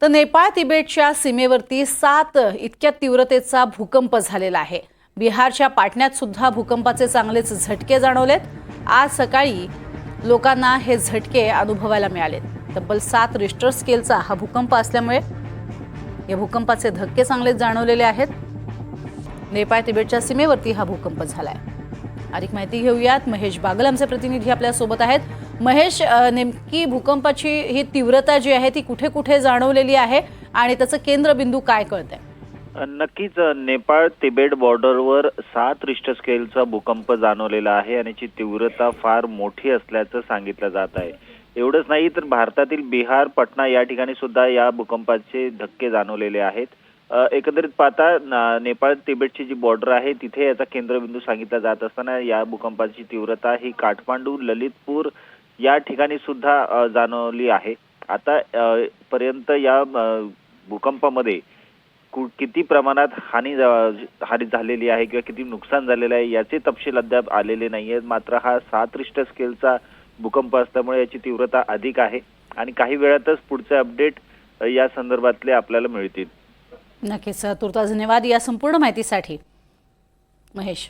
तर नेपाळ तिबेटच्या सीमेवरती 7 इतक्या तीव्रतेचा भूकंप झालेला आहे। बिहारच्या पाटण्यात सुद्धा भूकंपाचे चांगलेच झटके जाणवलेत। आज सकाळी लोकांना हे झटके अनुभवायला मिळाले। तब्बल 7 रिश्टर स्केलचा हा भूकंप असल्यामुळे या भूकंपाचे धक्के चांगलेच जाणवलेले आहेत। नेपाळ तिबेटच्या सीमेवरती हा भूकंप झालाय। अधिक माहिती घेऊयात, महेश बागल आमचे प्रतिनिधी आपल्या सोबत आहेत। महेश, नेमकी भूकंपाची ही तीव्रता जी आहे ती कुठे कुठे जाणवलेली आहे आणि त्याचं केंद्रबिंदू काय कळतंय? नक्कीच नेपाळ तिबेट बॉर्डरवर 7 रिश्टर स्केलचा भूकंप जाणवलेला आहे आणि ची तीव्रता फार मोठी असल्याचं सांगितलं जात आहे। एवढंच नाही तर भारतातील बिहार, पटना या ठिकाणी सुद्धा या भूकंपाचे धक्के जाणवलेले आहेत। एकंदरीत पाहता नेपाळ तिबेटची जी बॉर्डर आहे तिथे याचा केंद्रबिंदू सांगितला जात असताना या भूकंपाची तीव्रता ही काठमांडू, ललितपूर या ठिकाणी सुद्धा जाणवली आहे। आता पर्यंत या भूकंपामध्ये किती प्रमाणात हानी झालेली आहे किंवा किती नुकसान झालेलं आहे याचे तपशील अद्याप आलेले नाहीयेत। मात्र हा 7 रिश्टर स्केलचा भूकंप असल्यामुळे याची तीव्रता अधिक आहे आणि काही वेळातच पुढचे अपडेट या संदर्भातले आपल्याला मिळतील। नक्कीच, तुर्तास धन्यवाद या संपूर्ण माहितीसाठी महेश।